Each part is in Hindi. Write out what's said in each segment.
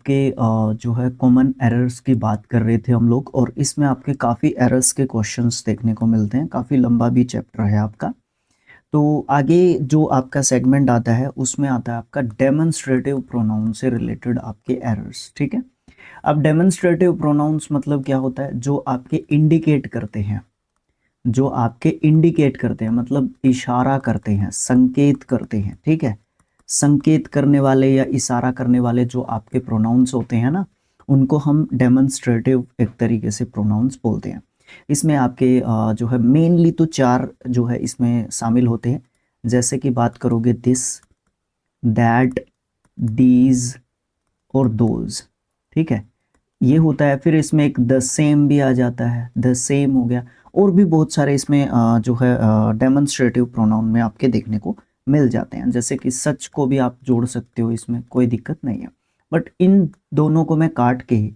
आपके जो है कॉमन एरर्स की बात कर रहे थे हम लोग, और इसमें आपके काफ़ी एरर्स के क्वेश्चंस देखने को मिलते हैं। काफ़ी लंबा भी चैप्टर है आपका। तो आगे जो आपका सेगमेंट आता है उसमें आता है आपका डेमोन्स्ट्रेटिव प्रोनाउन से रिलेटेड आपके एरर्स। ठीक है, अब डेमोन्स्ट्रेटिव प्रोनाउंस मतलब क्या होता है? जो आपके इंडिकेट करते हैं, जो आपके इंडिकेट करते हैं मतलब इशारा करते हैं, संकेत करते हैं। ठीक है, संकेत करने वाले या इशारा करने वाले जो आपके प्रोनाउंस होते हैं ना, उनको हम डेमोन्स्ट्रेटिव एक तरीके से प्रोनाउंस बोलते हैं। इसमें आपके जो है मेनली तो चार जो है इसमें शामिल होते हैं। जैसे कि बात करोगे दिस, दैट, दीज और दोज। ठीक है, ये होता है। फिर इसमें एक द सेम भी आ जाता है, द सेम हो गया। और भी बहुत सारे इसमें जो है डेमोन्स्ट्रेटिव प्रोनाउन में आपके देखने को मिल जाते हैं। जैसे कि सच को भी आप जोड़ सकते हो, इसमें कोई दिक्कत नहीं है। बट इन दोनों को मैं काट के ही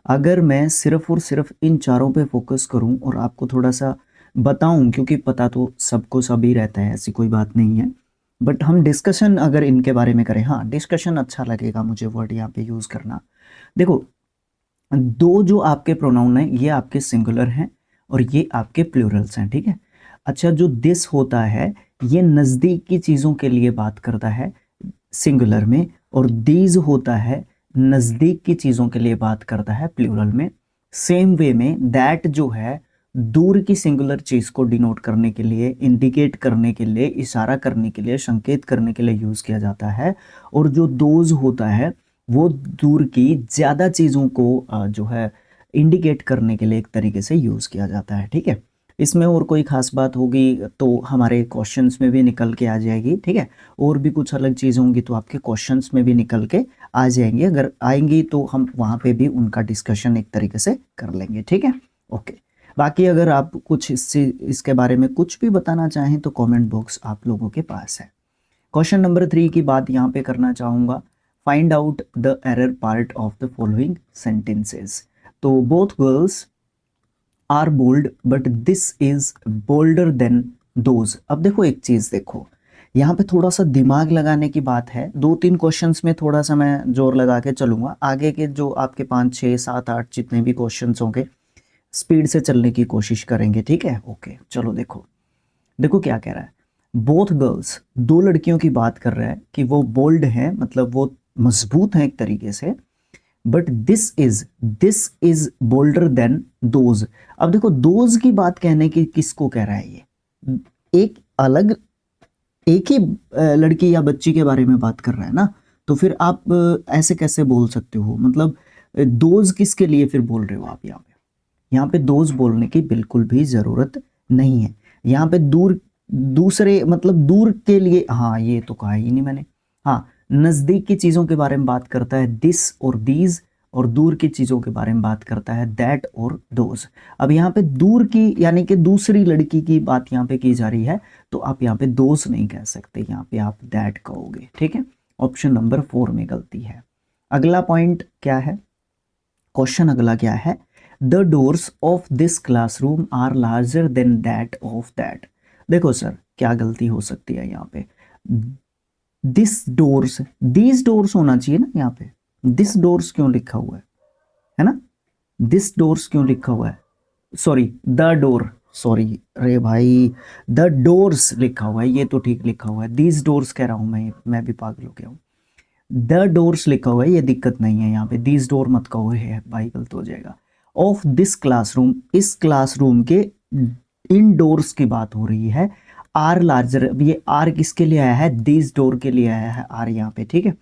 अगर मैं सिर्फ और सिर्फ इन चारों पे फोकस करूं और आपको थोड़ा सा बताऊं, क्योंकि पता तो सबको सभी रहता है, ऐसी कोई बात नहीं है। बट हम डिस्कशन अगर इनके बारे में करें, हाँ डिस्कशन अच्छा लगेगा मुझे वर्ड यहाँ पे यूज़ करना। देखो, दो जो आपके प्रोनाउन हैं ये आपके सिंगुलर हैं और ये आपके प्लूरल्स हैं। ठीक है, अच्छा जो दिस होता है ये नज़दीक की चीज़ों के लिए बात करता है सिंगुलर में, और दीज होता है नज़दीक की चीज़ों के लिए बात करता है प्लूरल में। सेम वे में दैट जो है दूर की सिंगुलर चीज़ को डिनोट करने के लिए, इंडिकेट करने के लिए, इशारा करने के लिए, संकेत करने के लिए यूज़ किया जाता है। और जो दोज होता है वो दूर की ज़्यादा चीज़ों को जो है इंडिकेट करने के लिए एक तरीके से यूज़ किया जाता है। ठीक है, इसमें और कोई ख़ास बात होगी तो हमारे क्वेश्चंस में भी निकल के आ जाएगी। ठीक है, और भी कुछ अलग चीज़ होंगी तो आपके क्वेश्चंस में भी निकल के आ जाएंगी। अगर आएंगी तो हम वहाँ पे भी उनका डिस्कशन एक तरीके से कर लेंगे। ठीक है, ओके। बाकी अगर आप कुछ इसके बारे में कुछ भी बताना चाहें तो कमेंट बॉक्स आप लोगों के पास है। क्वेश्चन नंबर 3 की बात यहाँ पे करना चाहूँगा। Find out the error part of the following sentences. तो both girls are bold but this is bolder than those. अब देखो एक चीज़ देखो, यहाँ पे थोड़ा सा दिमाग लगाने की बात है। 2-3 क्वेश्चंस में थोड़ा सा मैं जोर लगा के चलूँगा। आगे के जो आपके 5, 6, 7, 8 जितने भी क्वेश्चंस होंगे स्पीड से चलने की कोशिश करेंगे। ठीक है, ओके। चलो देखो, देखो क्या कह रहा है। बोथ गर्ल्स, दो लड़कियों की बात कर रहा है कि वो बोल्ड हैं, मतलब वो मजबूत हैं एक तरीके से। But this is bolder than those. अब देखो दोज की बात कहने की किसको कह रहा है? ये एक अलग, एक ही लड़की या बच्ची के बारे में बात कर रहा है ना। तो फिर आप ऐसे कैसे बोल सकते हो? मतलब दोज किसके लिए फिर बोल रहे हो आप यहाँ पे? यहाँ पे दोज बोलने की बिल्कुल भी ज़रूरत नहीं है। यहाँ पे दूर, दूसरे मतलब दूर के लिए, हाँ ये तो कहा ही नहीं मैंने। हाँ, नज़दीक की चीज़ों के बारे में बात करता है दिस और दीज, और दूर की चीज़ों के बारे में बात करता है दैट और दोज। अब यहाँ पे दूर की यानी कि दूसरी लड़की की बात यहाँ पे की जा रही है, तो आप यहाँ पे दोज नहीं कह सकते, यहाँ पे आप दैट कहोगे। ठीक है, ऑप्शन नंबर 4 में गलती है। अगला पॉइंट क्या है? क्वेश्चन अगला क्या है? The doors of this classroom are larger than that of that. देखो सर, क्या गलती हो सकती है यहाँ पे? दिस डोर्स, दीज डोर्स होना चाहिए ना यहाँ पे। दिस डोर्स क्यों लिखा हुआ है ना? दिस डोर्स क्यों लिखा हुआ है? सॉरी, द डोर, सॉरी रे भाई, द डोर्स लिखा हुआ है, ये तो ठीक लिखा हुआ है। दीज डोर्स कह रहा हूँ मैं भी पागल हो गया हूँ। द डोर्स लिखा हुआ है, ये दिक्कत नहीं है यहाँ पे। दीज डोर मत कहो, है भाई गलत हो जाएगा। ऑफ दिस क्लासरूम, इस क्लासरूम के इन डोर्स की बात हो रही है। आर लार्जर, अब ये आर किसके लिए आया है? दीज डोर के लिए आया है आर यहाँ पे। ठीक है,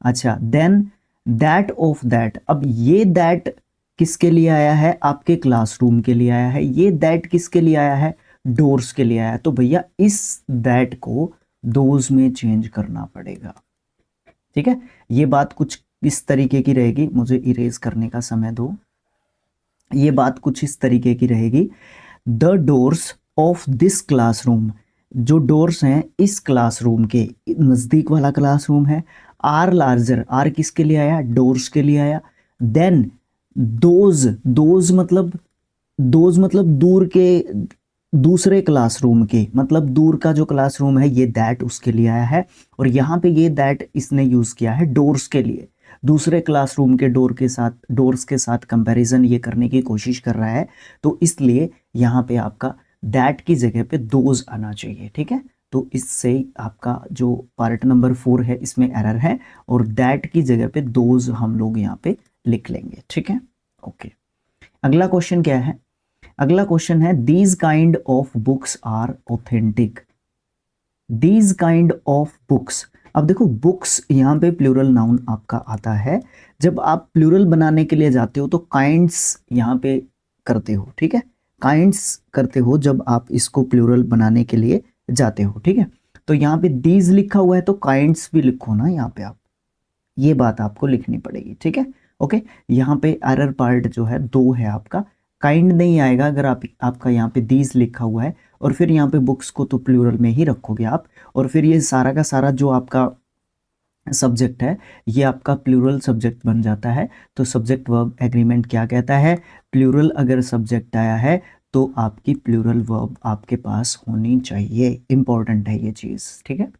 अच्छा देन दैट ऑफ दैट। अब ये दैट किसके लिए आया है? आपके क्लासरूम के लिए आया है। ये दैट किसके लिए आया है? डोर्स के लिए आया है। तो भैया इस दैट को दोज में चेंज करना पड़ेगा। ठीक है, ये बात कुछ इस तरीके की रहेगी, मुझे इरेज करने का समय दो। ये बात कुछ इस तरीके की रहेगी। The doors of this classroom, जो डोर्स हैं इस क्लासरूम के, नज़दीक वाला क्लासरूम है। आर लार्जर, आर किसके लिए आया? डोर्स के लिए आया। देन दोज, दोज मतलब दूर के, दूसरे क्लासरूम के, मतलब दूर का जो क्लासरूम है ये दैट उसके लिए आया है। और यहाँ पे ये दैट इसने यूज़ किया है डोर्स के लिए। दूसरे क्लासरूम के डोर्स के साथ कंपैरिजन ये करने की कोशिश कर रहा है, तो इसलिए यहाँ पे आपका दैट की जगह पे दोज आना चाहिए। ठीक है, तो इससे आपका जो पार्ट नंबर 4 है इसमें एरर है, और दैट की जगह पे दोज हम लोग यहाँ पे लिख लेंगे। ठीक है, ओके। अगला क्वेश्चन क्या है? अगला क्वेश्चन है these kind of books are authentic. These kind of books, अब देखो बुक्स यहाँ पे प्लूरल नाउन आपका आता है। जब आप प्लूरल बनाने के लिए जाते हो तो काइंड्स यहाँ पे करते हो। ठीक है, काइंड्स करते हो जब आप इसको प्लूरल बनाने के लिए जाते हो। ठीक है, तो यहाँ पे दीज लिखा हुआ है तो काइंड्स भी लिखो ना यहाँ पे आप, ये बात आपको लिखनी पड़ेगी। ठीक है, ओके। यहाँ पे एरर पार्ट जो है 2 है आपका, काइंड नहीं आएगा अगर आपका यहाँ पे दीज लिखा हुआ है, और फिर यहाँ पे बुक्स को तो प्लूरल में ही रखोगे आप, और फिर ये सारा का सारा जो आपका सब्जेक्ट है ये आपका प्लूरल सब्जेक्ट बन जाता है। तो सब्जेक्ट वर्ब एग्रीमेंट क्या कहता है? प्लूरल अगर सब्जेक्ट आया है तो आपकी प्लूरल वर्ब आपके पास होनी चाहिए। इंपॉर्टेंट है ये चीज़। ठीक है,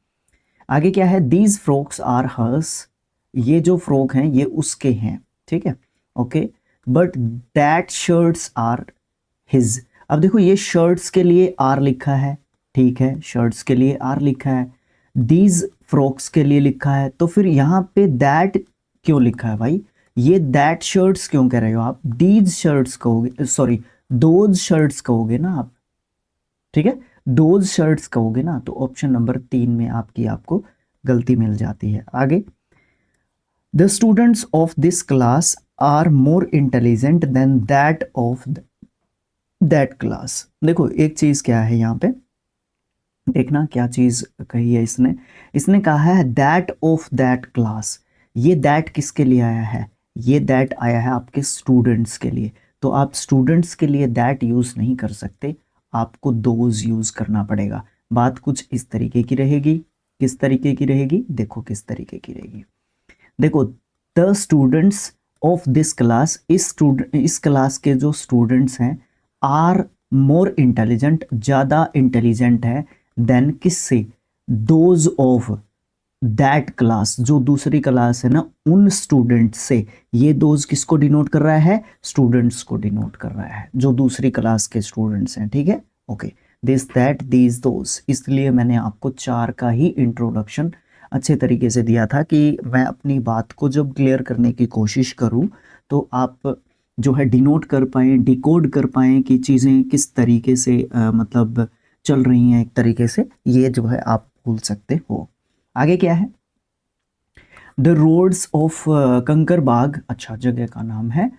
आगे क्या है? दीज फ्रॉक्स आर हर्स, ये जो फ्रॉक हैं ये उसके हैं। ठीक है, okay. But that shirts are his, अब देखो ये शर्ट्स के लिए आर लिखा है। ठीक है, शर्ट्स के लिए आर लिखा है, दीज फ्रॉक्स के लिए लिखा है, तो फिर यहाँ पे दैट क्यों लिखा है भाई? ये दैट शर्ट्स क्यों कह रहे हो आप? दीज शर्ट्स कहोगे, सॉरी दोज शर्ट्स कहोगे ना आप। ठीक है, दोज शर्ट्स कहोगे ना, तो ऑप्शन नंबर 3 में आपको गलती मिल जाती है। आगे, the students of this class are more intelligent than that of that class. देखो एक चीज क्या है यहाँ पे, देखना क्या चीज कही है इसने कहा है दैट ऑफ दैट क्लास। ये दैट किसके लिए आया है? ये दैट आया है आपके स्टूडेंट्स के लिए। तो आप स्टूडेंट्स के लिए दैट यूज नहीं कर सकते, आपको दोज यूज करना पड़ेगा। बात कुछ इस तरीके की रहेगी। किस तरीके की रहेगी? देखो किस तरीके की रहेगी। देखो, the students of this class, इस क्लास के जो स्टूडेंट्स हैं आर मोर इंटेलिजेंट, ज़्यादा इंटेलिजेंट है देन किससे? दोज ऑफ दैट क्लास, जो दूसरी क्लास है ना उन स्टूडेंट्स से। ये दोज किसको डिनोट कर रहा है? स्टूडेंट्स को डिनोट कर रहा है, जो दूसरी क्लास के स्टूडेंट्स हैं। ठीक है, okay. This that these those, इसलिए मैंने आपको 4 का ही इंट्रोडक्शन अच्छे तरीके से दिया था कि मैं अपनी बात को जब क्लियर करने की कोशिश करूं तो आप जो है डिनोट कर पाएँ, डिकोड कर पाएँ कि चीज़ें किस तरीके से मतलब चल रही हैं एक तरीके से, ये जो है आप भूल सकते हो। आगे क्या है? द रोड्स ऑफ कंकरबाग, अच्छा जगह का नाम है,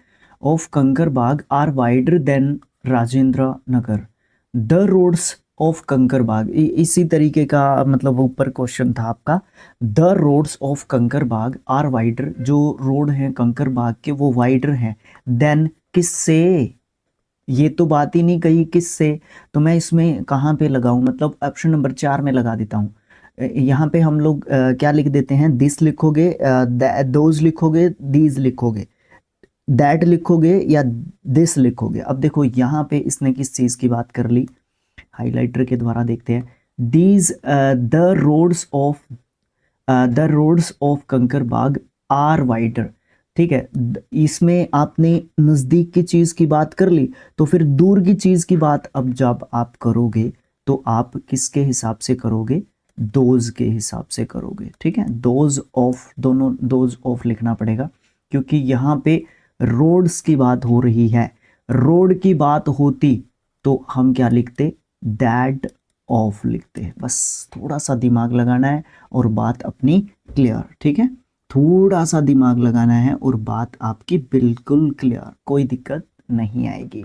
of Kankarbagh are wider than Rajendra Nagar. The roads of Kankarbagh, इसी तरीके का मतलब ऊपर क्वेश्चन था आपका। The roads of Kankarbagh are wider, जो रोड हैं कंकरबाग के वो वाइडर हैं देन किससे? ये तो बात ही नहीं कही किससे, तो मैं इसमें कहाँ पे लगाऊं? मतलब ऑप्शन नंबर 4 में लगा देता हूँ। यहाँ पे हम लोग क्या लिख देते हैं? दिस लिखोगे, दोज लिखोगे, दीज लिखोगे, दैट लिखोगे या दिस लिखोगे। अब देखो यहाँ पे इसने किस चीज़ की बात कर ली, हाइलाइटर के द्वारा देखते हैं। These the roads of Kankarbagh are wider. ठीक है, इसमें आपने नज़दीक की चीज़ की बात कर ली, तो फिर दूर की चीज़ की बात अब जब आप करोगे तो आप किसके हिसाब से करोगे? दोज के हिसाब से करोगे। ठीक है, दोज ऑफ, दोनों दोज ऑफ लिखना पड़ेगा क्योंकि यहाँ पे रोड्स की बात हो रही है। रोड की बात होती तो हम क्या लिखते? दैट ऑफ लिखते हैं। बस थोड़ा सा दिमाग लगाना है और बात अपनी क्लियर। ठीक है, थोड़ा सा दिमाग लगाना है और बात आपकी बिल्कुल क्लियर, कोई दिक्कत नहीं आएगी।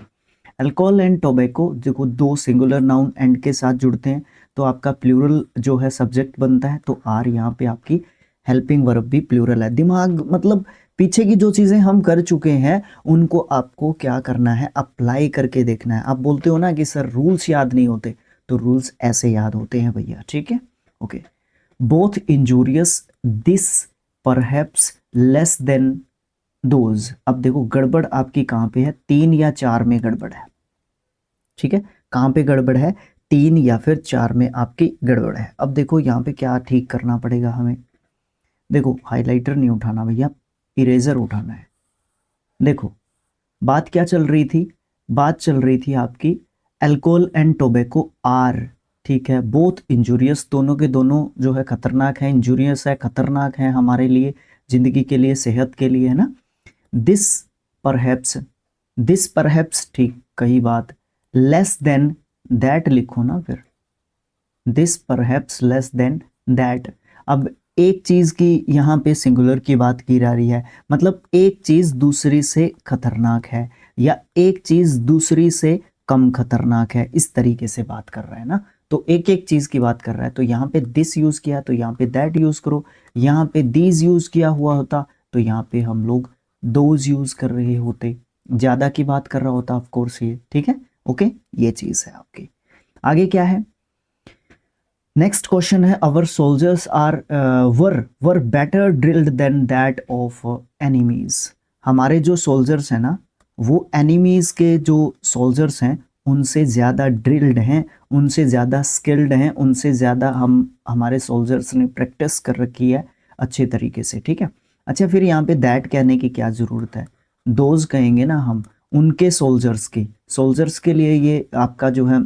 अल्कोहल एंड टोबैको, देखो 2 सिंगुलर नाउन एंड के साथ जुड़ते हैं तो आपका प्लूरल जो है सब्जेक्ट बनता है, तो आर यहाँ पे आपकी हेल्पिंग वर्ब भी प्लूरल है। दिमाग मतलब पीछे की जो चीज़ें हम कर चुके हैं उनको आपको क्या करना है? अप्लाई करके देखना है। आप बोलते हो ना कि सर रूल्स याद नहीं होते, तो रूल्स ऐसे याद होते हैं भैया। ठीक है, okay. Both injurious, this perhaps less than those. अब देखो गड़बड़ आपकी कहाँ पे है? 3 या 4 में गड़बड़ है। ठीक है, कहाँ पे गड़बड़ है? 3 या फिर 4 में आपकी गड़बड़ है। अब देखो यहाँ पे क्या ठीक करना पड़ेगा हमें। देखो हाइलाइटर नहीं उठाना भैया, इरेजर उठाना है। देखो बात क्या चल रही थी, बात चल रही थी आपकी अल्कोहल एंड टोबैको आर, ठीक है, बोथ इंजूरियस, दोनों के दोनों जो है खतरनाक है, इंजूरियस है, खतरनाक है हमारे लिए, जिंदगी के लिए, सेहत के लिए, है ना। दिस परहैप्स, दिस परहैप्स, ठीक, कही बात, लेस देन दैट लिखो ना फिर, this perhaps less than that. अब एक चीज की यहाँ पे सिंगुलर की बात की जा रही है, मतलब एक चीज दूसरी से खतरनाक है या एक चीज दूसरी से कम खतरनाक है, इस तरीके से बात कर रहा है ना। तो एक एक चीज की बात कर रहा है, तो यहाँ पे दिस यूज किया तो यहाँ पे दैट यूज करो, यहाँ पे दीज यूज किया हुआ होता तो यहाँ पे हम लोग दोज यूज कर रहे होते, ज्यादा की बात कर रहा होता ऑफ कोर्स ये, ठीक है। ओके, ये चीज है आपकी। आगे क्या है, नेक्स्ट क्वेश्चन है, our soldiers are were better drilled than that of enemies. हमारे जो सोल्जर्स हैं ना, वो एनिमीज के जो सोल्जर्स हैं उनसे ज़्यादा ड्रिल्ड हैं, उनसे ज़्यादा स्किल्ड हैं, उनसे ज़्यादा हमारे सोल्जर्स ने प्रैक्टिस कर रखी है अच्छे तरीके से, ठीक है। अच्छा, फिर यहाँ पे दैट कहने की क्या ज़रूरत है, दोज कहेंगे ना हम, उनके सोल्जर्स के लिए ये आपका जो है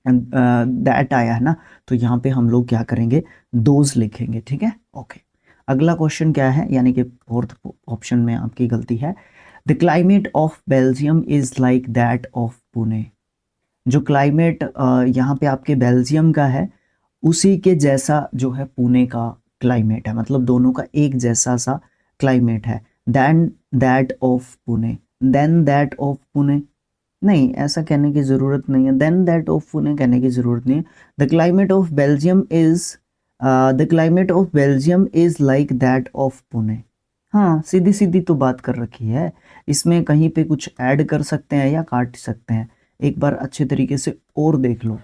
दैट आया है ना, तो यहाँ पे हम लोग क्या करेंगे, दोज लिखेंगे, ठीक है। ओके, अगला क्वेश्चन क्या है, यानी कि फोर्थ ऑप्शन में आपकी गलती है। The climate of Belgium is like that of Pune. जो क्लाइमेट यहाँ पे आपके बेल्जियम का है, उसी के जैसा जो है पुणे का क्लाइमेट है, मतलब दोनों का एक जैसा सा क्लाइमेट है। Than that of Pune, than that of Pune नहीं, ऐसा कहने की ज़रूरत नहीं है, देन दैट ऑफ पुणे कहने की ज़रूरत नहीं है। The climate of Belgium is, the climate of Belgium is like that of Pune. हाँ, सीधी सीधी तो बात कर रखी है, इसमें कहीं पे कुछ ऐड कर सकते हैं या काट सकते हैं, एक बार अच्छे तरीके से और देख लो,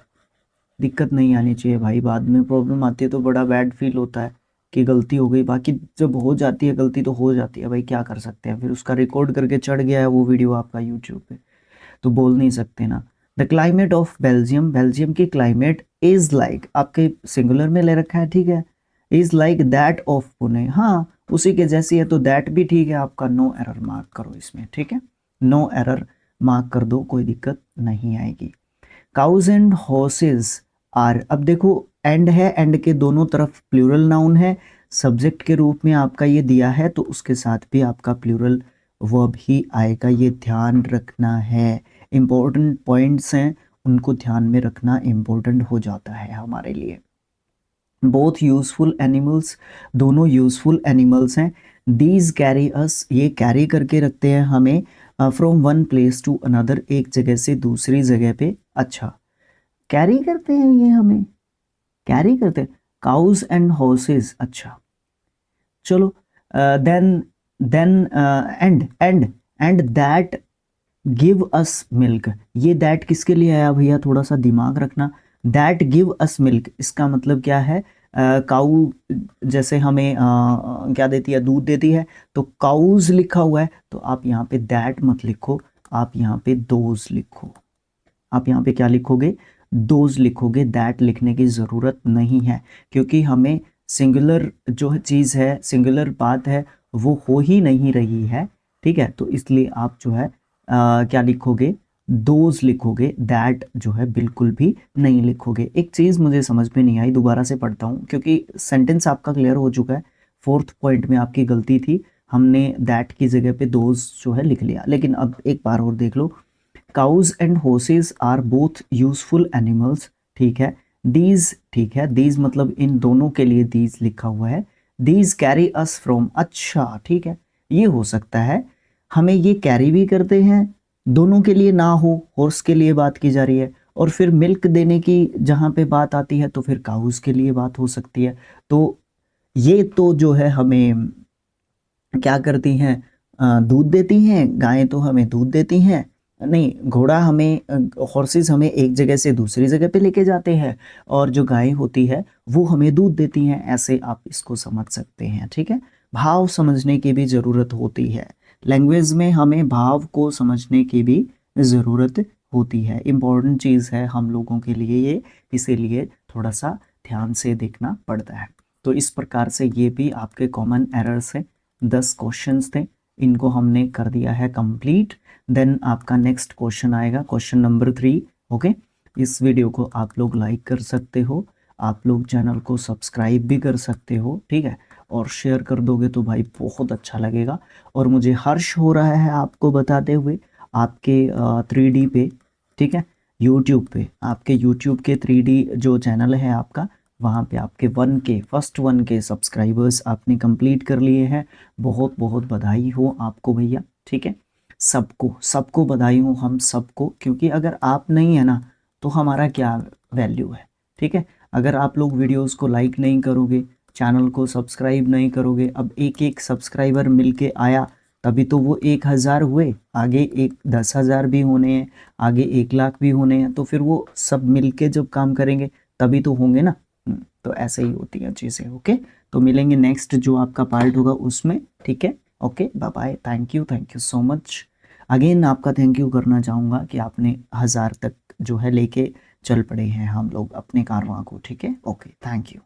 दिक्कत नहीं आनी चाहिए भाई, बाद में प्रॉब्लम आती है तो बड़ा बैड फील होता है कि गलती हो गई। बाकी जब हो जाती है गलती तो हो जाती है भाई, क्या कर सकते हैं, फिर उसका रिकॉर्ड करके चढ़ गया है वो वीडियो आपका यूट्यूब पे, तो बोल नहीं सकते ना। The climate of Belgium, Belgium की क्लाइमेट इज लाइक, आपके सिंगुलर में ले रखा है, ठीक है, is like that of Pune, हाँ उसी के जैसी है, तो दैट भी ठीक है आपका, नो एरर मार्क करो इसमें, ठीक है, नो एरर मार्क कर दो, कोई दिक्कत नहीं आएगी। काउज एंड हॉर्सेज आर, अब देखो एंड है, एंड के दोनों तरफ प्लूरल नाउन है, सब्जेक्ट के रूप में आपका ये दिया है, तो उसके साथ भी आपका प्लूरल वर्ब ही आएगा, ये ध्यान रखना है। इम्पोर्टेंट पॉइंट्स हैं, उनको ध्यान में रखना इम्पोर्टेंट हो जाता है हमारे लिए। बोथ यूजफुल एनिमल्स, दोनों यूजफुल एनिमल्स हैं। दीज कैरी अस, ये कैरी करके रखते हैं हमें from one place to another, एक जगह से दूसरी जगह पे। अच्छा, कैरी करते हैं ये हमें, कैरी करते हैं, काउज एंड हॉर्सेस, अच्छा चलो, then and that give us milk, ये दैट किसके लिए आया भैया, थोड़ा सा दिमाग रखना। दैट गिव अस मिल्क, इसका मतलब क्या है, काऊ जैसे हमें क्या देती है, दूध देती है, तो काउज लिखा हुआ है, तो आप यहाँ पे दैट मत लिखो, आप यहाँ पे दोज लिखो, आप यहाँ पे क्या लिखोगे, दोज लिखोगे, दैट लिखने की ज़रूरत नहीं है, क्योंकि हमें सिंगुलर जो चीज़ है, सिंगुलर बात है, वो हो ही नहीं रही है, ठीक है, तो इसलिए आप जो है क्या लिखोगे, दोज लिखोगे, दैट जो है बिल्कुल भी नहीं लिखोगे। एक चीज़ मुझे समझ में नहीं आई, दोबारा से पढ़ता हूँ क्योंकि सेंटेंस आपका क्लियर हो चुका है, फोर्थ पॉइंट में आपकी गलती थी, हमने दैट की जगह पे दोज जो है लिख लिया, लेकिन अब एक बार और देख लो। Cows and horses are both useful animals, ठीक है, दीज, ठीक है, दीज मतलब इन दोनों के लिए दीज लिखा हुआ है, दीज कैरी अस फ्रॉम, अच्छा ठीक है, ये हो सकता है हमें ये कैरी भी करते हैं, दोनों के लिए ना हो, हॉर्स के लिए बात की जा रही है, और फिर मिल्क देने की जहाँ पे बात आती है तो फिर काउज के लिए बात हो सकती है, तो ये तो जो है हमें क्या करती हैं, दूध देती हैं, गायें तो हमें दूध देती हैं, नहीं घोड़ा हमें, हॉर्सेस हमें एक जगह से दूसरी जगह पे लेके जाते हैं, और जो गायें होती है वो हमें दूध देती हैं, ऐसे आप इसको समझ सकते हैं, ठीक है। भाव समझने की भी ज़रूरत होती है, लैंग्वेज में हमें भाव को समझने की भी ज़रूरत होती है, इम्पॉर्टेंट चीज़ है हम लोगों के लिए ये, इसीलिए थोड़ा सा ध्यान से देखना पड़ता है। तो इस प्रकार से ये भी आपके कॉमन एरर्स हैं, 10 क्वेश्चंस थे, इनको हमने कर दिया है कंप्लीट। देन आपका नेक्स्ट क्वेश्चन आएगा, क्वेश्चन नंबर 3। ओके, इस वीडियो को आप लोग लाइक कर सकते हो, आप लोग चैनल को सब्सक्राइब भी कर सकते हो, ठीक है, और शेयर कर दोगे तो भाई बहुत अच्छा लगेगा। और मुझे हर्ष हो रहा है आपको बताते हुए, आपके 3D पे, ठीक है, यूट्यूब पे, आपके यूट्यूब के 3D जो चैनल है आपका, वहाँ पे आपके 1K फर्स्ट 1K सब्सक्राइबर्स आपने कंप्लीट कर लिए हैं। बहुत बहुत बधाई हो आपको भैया, ठीक है, सबको सबको बधाई हो हम सबको, क्योंकि अगर आप नहीं है ना तो हमारा क्या वैल्यू है, ठीक है। अगर आप लोग वीडियोस को लाइक नहीं करोगे, चैनल को सब्सक्राइब नहीं करोगे, अब एक एक सब्सक्राइबर मिलके आया तभी तो वो 1000 हुए, आगे एक 10,000 भी होने हैं, आगे 1 लाख भी होने हैं, तो फिर वो सब मिलके जब काम करेंगे तभी तो होंगे ना। तो ऐसे ही होती हैं चीज़ें। ओके, तो मिलेंगे नेक्स्ट जो आपका पार्ट होगा उसमें, ठीक है। Okay, bye bye, thank you so much. Again आपका थैंक यू करना चाहूँगा कि आपने 1000 तक जो है लेके चल पड़े हैं हम लोग अपने कारवां को, ठीक है। Okay, thank you.